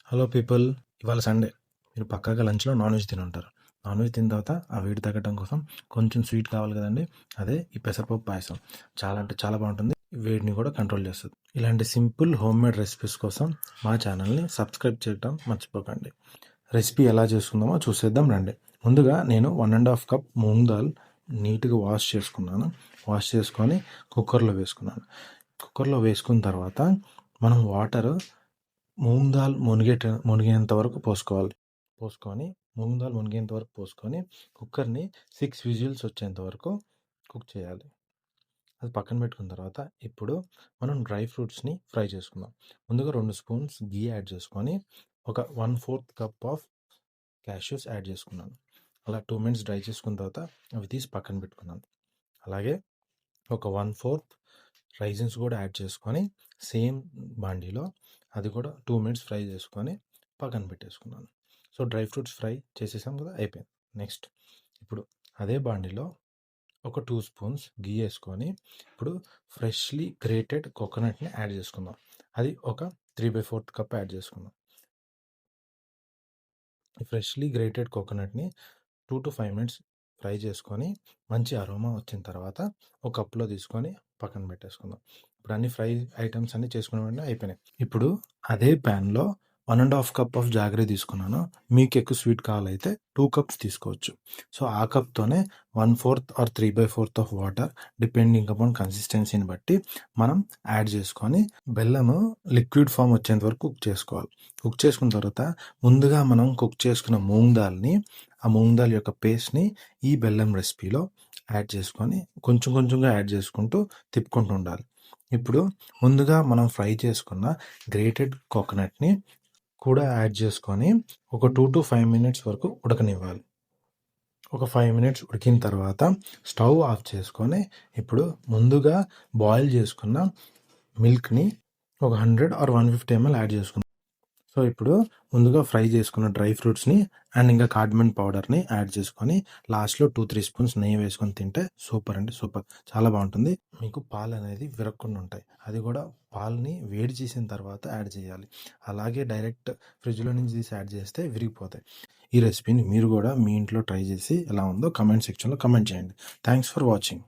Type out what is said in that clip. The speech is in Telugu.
హలో పీపుల్, ఇవాళ సండే. మీరు పక్కాగా లంచ్లో నాన్ వెజ్ తిని ఉంటారు. నాన్ వెజ్ తిన్న తర్వాత ఆ వేడి తగ్గడం కోసం కొంచెం స్వీట్ కావాలి కదండి. అదే ఈ పెసరపప్పు పాయసం. చాలా అంటే చాలా బాగుంటుంది. వేడిని కూడా కంట్రోల్ చేస్తుంది. ఇలాంటి సింపుల్ హోమ్ మేడ్ రెసిపీస్ కోసం మా ఛానల్ని సబ్స్క్రైబ్ చేయడం మర్చిపోకండి. రెసిపీ ఎలా చేసుకుందామో చూసేద్దాం రండి. ముందుగా నేను 1.5 కప్ మూంగ్ దాల్ నీట్గా వాష్ చేసుకున్నాను. వాష్ చేసుకొని కుక్కర్లో వేసుకున్నాను. కుక్కర్లో వేసుకున్న తర్వాత మనం వాటర్ మూంగ్ దాల్ మునిగేంత వరకు పోసుకొని మూంగ్ దాల్ మునిగేంత వరకు పోసుకొని కుక్కర్ని 6 విజిల్స్ వచ్చేంత వరకు కుక్ చేయాలి. అది పక్కన పెట్టుకున్న తర్వాత ఇప్పుడు మనం డ్రై ఫ్రూట్స్ని ఫ్రై చేసుకుందాం. ముందుగా 2 స్పూన్స్ గీ యాడ్ చేసుకొని ఒక 1/4 కప్ ఆఫ్ క్యాష్యూస్ యాడ్ చేసుకున్నాను. అలా 2 మినిట్స్ డ్రై చేసుకున్న తర్వాత అవి తీసి పక్కన పెట్టుకున్నాను. అలాగే ఒక 1/4 రైజిన్స్ కూడా యాడ్ చేసుకొని సేమ్ బాండీలో అది కూడా 2 మినిట్స్ ఫ్రై చేసుకొని పక్కన పెట్టేసుకున్నాను. సో డ్రై ఫ్రూట్స్ ఫ్రై చేసేసాం కదా, అయిపోయింది. నెక్స్ట్ ఇప్పుడు అదే బాండీలో ఒక 2 స్పూన్స్ గీ వేసుకొని ఇప్పుడు ఫ్రెష్లీ గ్రేటెడ్ కోకోనట్ని యాడ్ చేసుకుందాం. అది ఒక 3/4 కప్ యాడ్ చేసుకుందాం. ఈ ఫ్రెష్లీ గ్రేటెడ్ కోకోనట్ని 2 to 5 మినిట్స్ ఫ్రై చేసుకొని మంచి అరోమా వచ్చిన తర్వాత ఒక కప్లో తీసుకొని పక్కన పెట్టేసుకుందాం. ఇప్పుడు అన్ని ఫ్రై ఐటమ్స్ అన్ని చేసుకున్న వెంటనే అయిపోయినాయి. ఇప్పుడు అదే ప్యాన్లో 1.5 కప్ ఆఫ్ జాగరీ తీసుకున్నాను. మీకు ఎక్కువ స్వీట్ కావాలైతే 2 కప్స్ తీసుకోవచ్చు. సో ఆ కప్తోనే 1/4 or 3/4 of water depending upon కన్సిస్టెన్సీని బట్టి మనం యాడ్ చేసుకొని బెల్లము లిక్విడ్ ఫామ్ వచ్చేంత వరకు కుక్ చేసుకోవాలి. కుక్ చేసుకున్న తర్వాత ముందుగా మనం కుక్ చేసుకున్న మూంగ్ దాల్ని, ఆ మూంగ్ దాల్ యొక్క పేస్ట్ని ఈ బెల్లం రెసిపీలో యాడ్ చేసుకొని కొంచెం కొంచెంగా యాడ్ చేసుకుంటూ తిప్పుకుంటూ ఉండాలి. ఇప్పుడు ముందుగా మనం ఫ్రై చేసుకున్న గ్రేటెడ్ కోకోనట్ని కూడా యాడ్ చేసుకొని ఒక 2 to 5 మినిట్స్ వరకు ఉడకనివ్వాలి. ఒక 5 మినిట్స్ ఉడికిన తర్వాత స్టవ్ ఆఫ్ చేసుకొని ఇప్పుడు ముందుగా బాయిల్ చేసుకున్న మిల్క్ని ఒక 100 or 150 ml యాడ్ చేసుకుందాం. సో ఇప్పుడు ముందుగా ఫ్రై చేసుకున్న డ్రై ఫ్రూట్స్ని అండ్ ఇంకా కార్డమన్ పౌడర్ని యాడ్ చేసుకొని లాస్ట్లో 2-3 స్పూన్స్ నెయ్యి వేసుకొని తింటే సూపర్ అంటే సూపర్, చాలా బాగుంటుంది. మీకు పాలు అనేది విరగకుండా ఉంటాయి. అది కూడా పాలని వేడి చేసిన తర్వాత యాడ్ చేయాలి. అలాగే డైరెక్ట్ ఫ్రిడ్జ్లో నుంచి తీసి యాడ్ చేస్తే విరిగిపోతాయి. ఈ రెసిపీని మీరు కూడా మీ ఇంట్లో ట్రై చేసి ఎలా ఉందో కమెంట్ సెక్షన్లో కమెంట్ చేయండి. Thanks for watching.